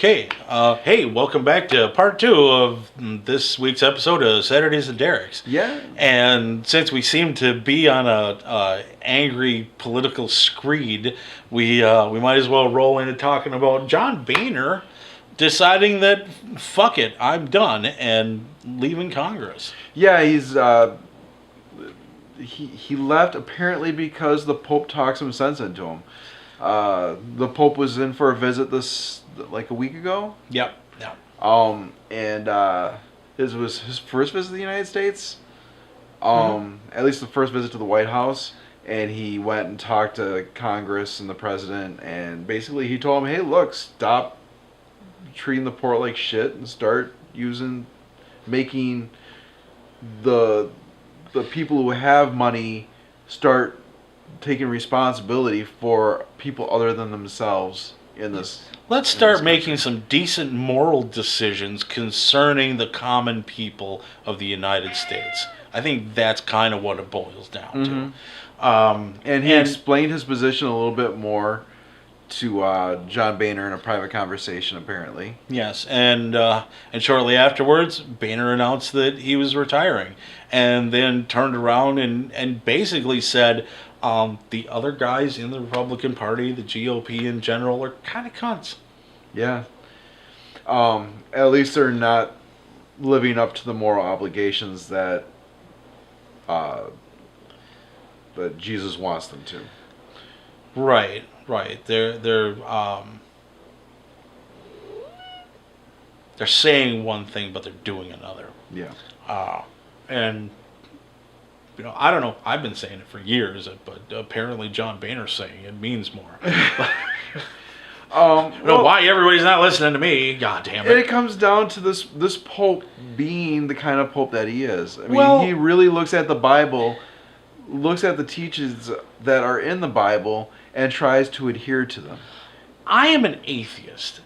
Okay. Hey, welcome back to part 2 of this week's episode of Saturdays and Derricks. Yeah. And since we seem to be on a angry political screed, we might as well roll into talking about John Boehner deciding that fuck it, I'm done, and leaving Congress. Yeah, he left apparently because the Pope talked some sense into him. The Pope was in for a visit a week ago. Yep. And this was his first visit to the United States. At least the first visit to the White House. And he went and talked to Congress and the president, and basically he told him, hey, look, stop treating the poor like shit and start making the people who have money start taking responsibility for people other than themselves in this. Let's start making some decent moral decisions concerning the common people of the United States. I think that's kind of what it boils down to. And he explained his position a little bit more to John Boehner in a private conversation, apparently. Yes, and shortly afterwards, Boehner announced that he was retiring, and then turned around and basically said, the other guys in the Republican Party, the GOP in general, are kind of cunts. Yeah. At least they're not living up to the moral obligations that Jesus wants them to. Right. They're saying one thing, but they're doing another. Yeah. And I don't know. I've been saying it for years, but apparently John Boehner's saying it means more. Why everybody's not listening to me? God damn it! It comes down to this Pope being the kind of Pope that he is. I mean, he really looks at the Bible, looks at the teachings that are in the Bible, and tries to adhere to them. I am an atheist,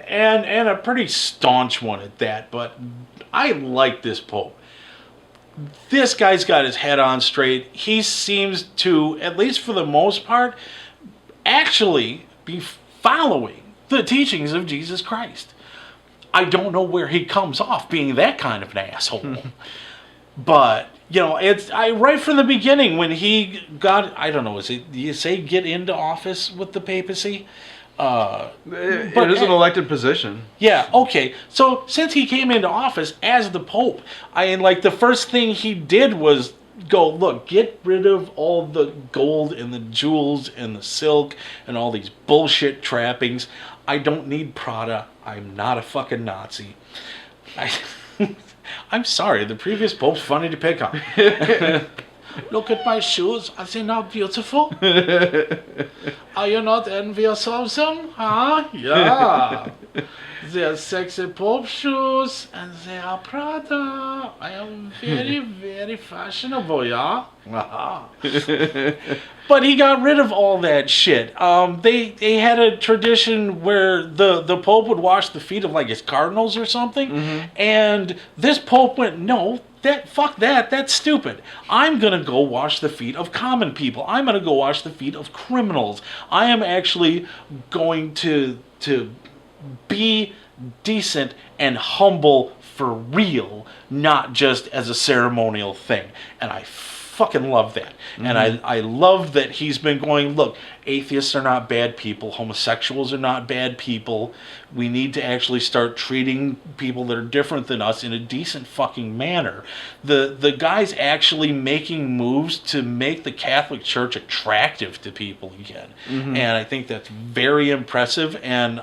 and a pretty staunch one at that. But I like this Pope. This guy's got his head on straight. He seems to, at least for the most part, actually be following the teachings of Jesus Christ. I don't know where he comes off being that kind of an asshole. But, it's right from the beginning when he got, I don't know, do you say get into office with the papacy? It is an elected position. Yeah, okay. So since he came into office as the Pope, the first thing he did was go, look, get rid of all the gold and the jewels and the silk and all these bullshit trappings. I don't need Prada. I'm not a fucking Nazi. I'm sorry, the previous Pope's funny to pick on. Look at my shoes. Are they not beautiful? Are you not envious of them? Huh? Yeah. They're sexy Pope shoes, and they are Prada. I am very, very fashionable, yeah? But he got rid of all that shit. They had a tradition where the Pope would wash the feet of his cardinals or something, and this Pope went, no, fuck that, that's stupid. I'm going to go wash the feet of common people. I'm going to go wash the feet of criminals. I am actually going to be decent and humble for real, not just as a ceremonial thing. And I fucking love that. And I love that he's been going, look, atheists are not bad people. Homosexuals are not bad people. We need to actually start treating people that are different than us in a decent fucking manner. The guy's actually making moves to make the Catholic Church attractive to people again. And I think that's very impressive. And,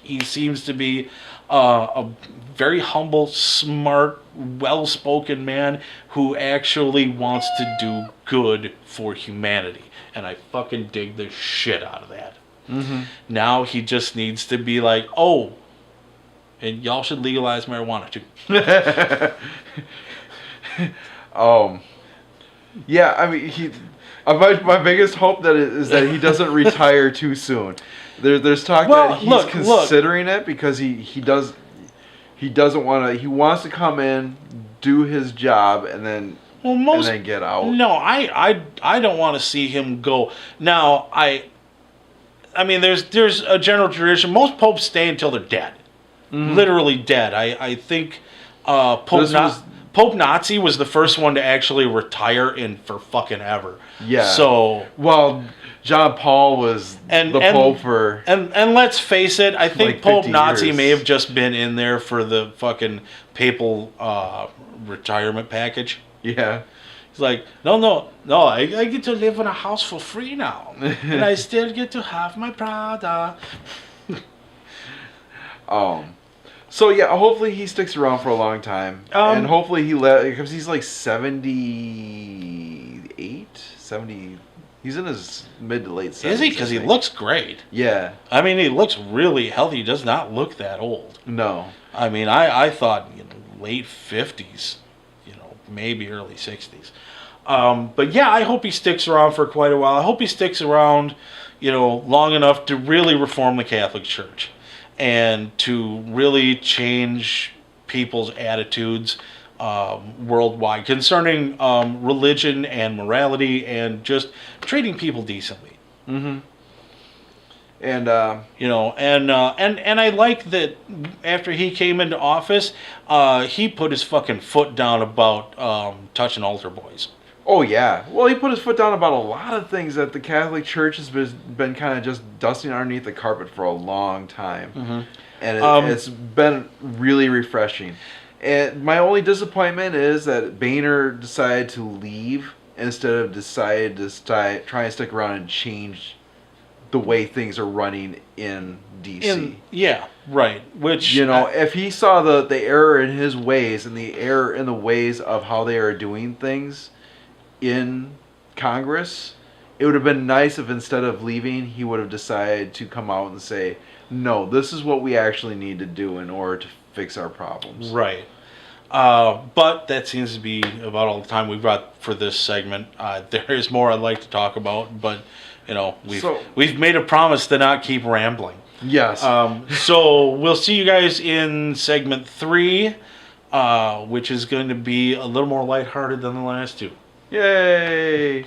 he seems to be a very humble, smart, well-spoken man who actually wants to do good for humanity. And I fucking dig the shit out of that. Now he just needs to be like, oh, and y'all should legalize marijuana too. Yeah, I mean, my biggest hope is that he doesn't retire too soon. There's talk that he's considering it because he doesn't want to. He wants to come in, do his job, and then get out. No, I don't want to see him go. Now, I mean, there's a general tradition. Most popes stay until they're dead, literally dead. I think Pope Nazi was the first one to actually retire for fucking ever. Yeah. So well, John Paul was the Pope for and let's face it, I think like Pope 50 Nazi years. may have just been in there for the fucking papal retirement package. Yeah. He's like, no, I get to live in a house for free now, and I still get to have my Prada. So yeah, hopefully he sticks around for a long time, and hopefully because he's like 78, 70. He's in his mid to late 70s. Is he? Because he looks great. Yeah. I mean, he looks really healthy. He does not look that old. No. I mean, I thought late 50s, maybe early 60s. But yeah, I hope he sticks around for quite a while. I hope he sticks around, long enough to really reform the Catholic Church and to really change people's attitudes worldwide concerning religion and morality and just treating people decently. Mm-hmm. And and I like that after he came into office, he put his fucking foot down about touching altar boys. Oh yeah, well he put his foot down about a lot of things that the Catholic Church has been kind of just dusting underneath the carpet for a long time, and it's been really refreshing. And my only disappointment is that Boehner decided to leave instead of decided to try and stick around and change the way things are running in DC. Yeah, right. Which if he saw the error in his ways and the error in the ways of how they are doing things in Congress, it would have been nice if instead of leaving, he would have decided to come out and say, no, this is what we actually need to do in order to fix our problems. Right. But that seems to be about all the time we've got for this segment. There is more I'd like to talk about, but we've made a promise to not keep rambling. Yes. So we'll see you guys in segment 3, which is going to be a little more lighthearted than the last 2. Yay!